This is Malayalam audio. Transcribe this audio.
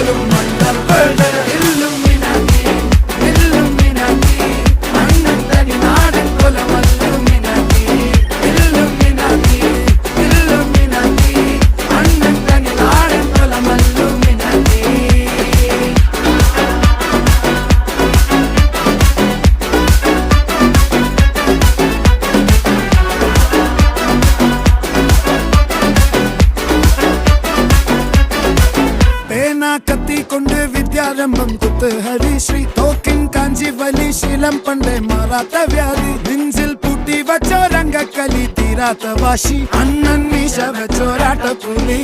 പോലും മണ്ടപ്പേട് ഇല്ലുമിനാറ്റി ഇല്ലുമിനാറ്റി അണ്ണൻ തനി നാടൻ കൊലമല്ലുമിനാറ്റി ഇല്ലുമിനാറ്റി ഇല്ലുമിനാറ്റി അണ്ണൻ തനി നാടൻ കൊലമല്ലുമിനാറ്റി. കത്തി കൊണ്ട് വിദ്യാരംഭം കുത്ത് ഹരിശ്രീ തോക്കിൻ കാഞ്ചി വലി ശീലം പണ്ടേ മാറാത്ത വ്യാധി നെഞ്ചിൽ പൂട്ടി വച്ചോരംഗക്കലി തീരാത്ത വാശി അണ്ണൻ മീശ വെച്ചോരാട്ട പുലി